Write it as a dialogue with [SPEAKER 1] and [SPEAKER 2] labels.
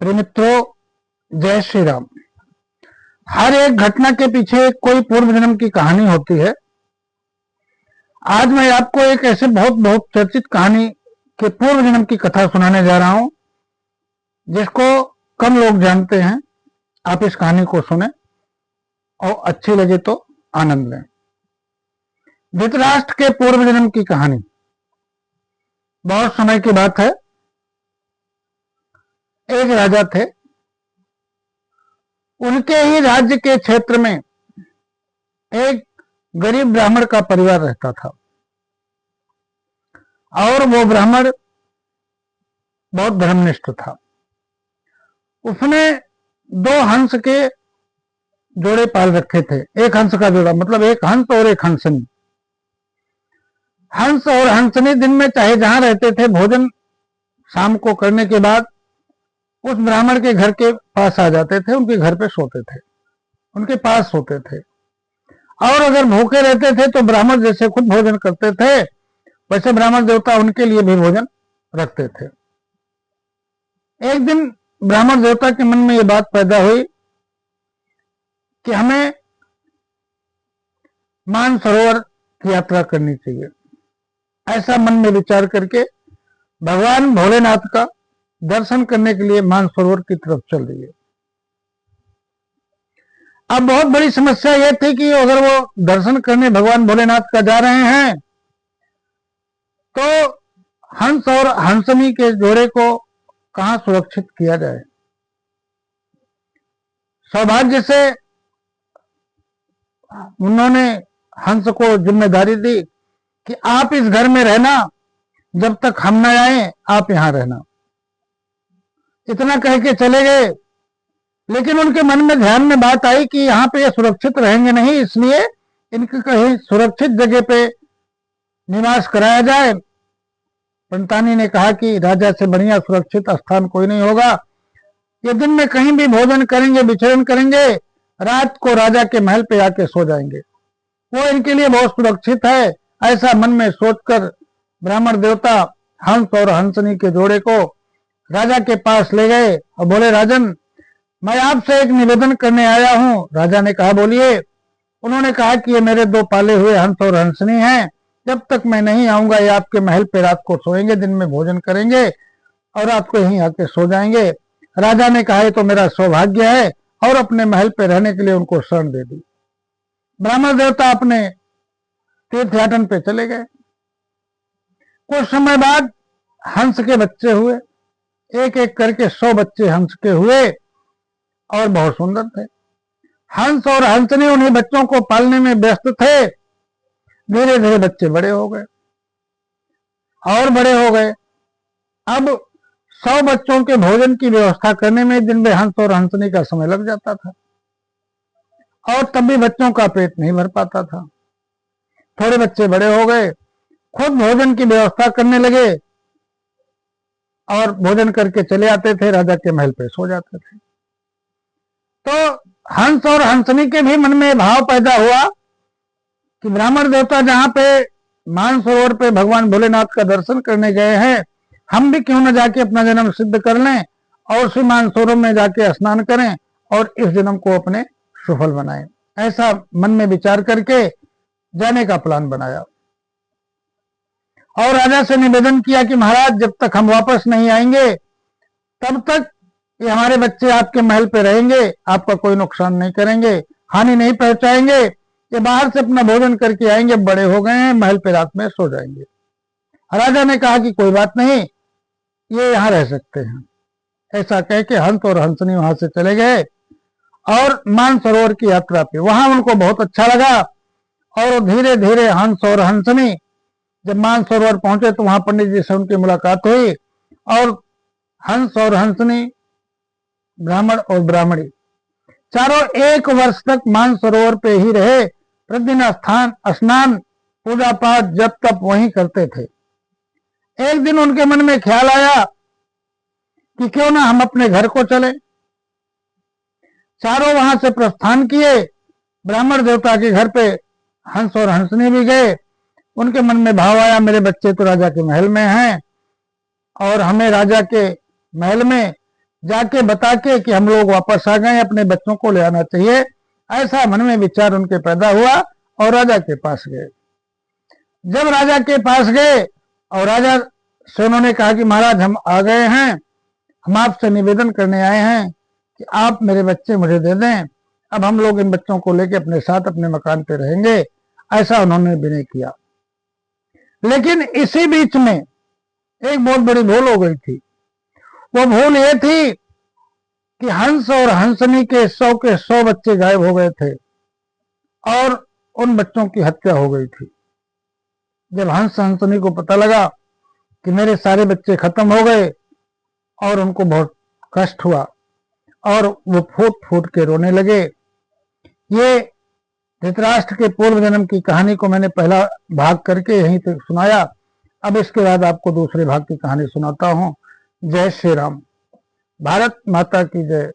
[SPEAKER 1] प्रिय मित्रों, जय श्री राम। हर एक घटना के पीछे कोई पूर्व जन्म की कहानी होती है। आज मैं आपको एक ऐसे बहुत चर्चित कहानी के पूर्व जन्म की कथा सुनाने जा रहा हूं, जिसको कम लोग जानते हैं। आप इस कहानी को सुने और अच्छी लगे तो आनंद लें। धृतराष्ट्र के पूर्व जन्म की कहानी। बहुत समय की बात है। एक राजा थे। उनके ही राज्य के क्षेत्र में एक गरीब ब्राह्मण का परिवार रहता था और वो ब्राह्मण बहुत धर्मनिष्ठ था। उसने 2 हंस के जोड़े पाल रखे थे। एक हंस का जोड़ा मतलब एक हंस और एक हंसनी। हंस और हंसनी दिन में चाहे जहां रहते थे, भोजन शाम को करने के बाद उस ब्राह्मण के घर के पास आ जाते थे। उनके घर पे सोते थे, उनके पास सोते थे। और अगर भूखे रहते थे तो ब्राह्मण जैसे खुद भोजन करते थे, वैसे ब्राह्मण देवता उनके लिए भी भोजन रखते थे। एक दिन ब्राह्मण देवता के मन में यह बात पैदा हुई कि हमें मानसरोवर की यात्रा करनी चाहिए। ऐसा मन में विचार करके भगवान भोलेनाथ का दर्शन करने के लिए मानसरोवर की तरफ चल दिए। अब बहुत बड़ी समस्या यह थी कि अगर वो दर्शन करने भगवान भोलेनाथ का जा रहे हैं तो हंस और हंसनी के जोड़े को कहां सुरक्षित किया जाए। सौभाग्य से उन्होंने हंस को जिम्मेदारी दी कि आप इस घर में रहना, जब तक हम न आए आप यहां रहना। इतना कह के चले गए, लेकिन उनके मन में ध्यान में बात आई कि यहाँ पे ये सुरक्षित रहेंगे नहीं, इसलिए इनके कहीं सुरक्षित जगह पे निवास कराया जाए। पंतानी ने कहा कि राजा से बढ़िया सुरक्षित स्थान कोई नहीं होगा। ये दिन में कहीं भी भोजन करेंगे, विचरण करेंगे, रात को राजा के महल पे आके सो जाएंगे, वो इनके लिए बहुत सुरक्षित है। ऐसा मन में सोचकर ब्राह्मण देवता हंस और हंसनी के जोड़े को राजा के पास ले गए और बोले, राजन, मैं आपसे एक निवेदन करने आया हूं। राजा ने कहा, बोलिए। उन्होंने कहा कि ये मेरे 2 पाले हुए हंस और हंसनी हैं। जब तक मैं नहीं आऊंगा ये आपके महल पे रात को सोएंगे, दिन में भोजन करेंगे और रात को यहीं आके सो जाएंगे। राजा ने कहा, ये तो मेरा सौभाग्य है, और अपने महल पे रहने के लिए उनको शरण दे दी। ब्राह्मण देवता अपने तीर्थयाटन पे चले गए। कुछ समय बाद हंस के बच्चे हुए। एक एक करके 100 बच्चे हंस के हुए और बहुत सुंदर थे। हंस और हंसनी उन्हीं बच्चों को पालने में व्यस्त थे। धीरे धीरे बच्चे बड़े हो गए और बड़े हो गए। अब 100 बच्चों के भोजन की व्यवस्था करने में दिन में हंस और हंसनी का समय लग जाता था, और तब भी बच्चों का पेट नहीं भर पाता था। थोड़े बच्चे बड़े हो गए, खुद भोजन की व्यवस्था करने लगे और भोजन करके चले आते थे, राजा के महल पे सो जाते थे। तो हंस और हंसनी के भी मन में भाव पैदा हुआ कि ब्राह्मण देवता जहां पे मानसरोवर पे भगवान भोलेनाथ का दर्शन करने गए हैं, हम भी क्यों न जाके अपना जन्म सिद्ध कर लें और उसी मानसरोवर में जाके स्नान करें और इस जन्म को अपने सफल बनाएं। ऐसा मन में विचार करके जाने का प्लान बनाया और राजा से निवेदन किया कि महाराज, जब तक हम वापस नहीं आएंगे तब तक ये हमारे बच्चे आपके महल पे रहेंगे, आपका कोई नुकसान नहीं करेंगे, हानि नहीं पहुंचाएंगे। ये बाहर से अपना भोजन करके आएंगे, बड़े हो गए हैं, महल पे रात में सो जाएंगे। राजा ने कहा कि कोई बात नहीं, ये यहाँ रह सकते हैं। ऐसा कह के हंस और हंसनी वहां से चले गए और मानसरोवर की यात्रा पे। वहां उनको बहुत अच्छा लगा और धीरे धीरे हंस और हंसनी जब मानसरोवर पहुंचे तो वहां पंडित जी से उनकी मुलाकात हुई और हंस और हंसनी, ब्राह्मण और ब्राह्मणी चारों 1 वर्ष तक मानसरोवर पे ही रहे। प्रतिदिन स्नान, पूजा पाठ, जप तप वहीं करते थे। एक दिन उनके मन में ख्याल आया कि क्यों ना हम अपने घर को चले। चारों वहां से प्रस्थान किए। ब्राह्मण देवता के घर पे हंस और हंसनी भी गए। उनके मन में भाव आया, मेरे बच्चे तो राजा के महल में हैं और हमें राजा के महल में जाके बता के कि हम लोग वापस आ गए, अपने बच्चों को ले आना चाहिए। ऐसा मन में विचार उनके पैदा हुआ और राजा के पास गए। जब राजा के पास गए और राजा से उन्होंने कहा कि महाराज हम आ गए हैं, हम आपसे निवेदन करने आए हैं कि आप मेरे बच्चे मुझे दे दें, अब हम लोग इन बच्चों को लेकर अपने साथ अपने मकान पे रहेंगे। ऐसा उन्होंने विनय किया। लेकिन इसी बीच में एक बहुत बड़ी भूल हो गई थी। वो भूल ये थी कि हंस और हंसनी के 100 के 100 बच्चे गायब हो गए थे और उन बच्चों की हत्या हो गई थी। जब हंस हंसनी को पता लगा कि मेरे सारे बच्चे खत्म हो गए और उनको बहुत कष्ट हुआ और वो फूट फूट के रोने लगे। ये धृतराष्ट्र के पूर्व जन्म की कहानी को मैंने पहला भाग करके यहीं तक सुनाया। अब इसके बाद आपको दूसरे भाग की कहानी सुनाता हूं। जय श्री राम। भारत माता की जय।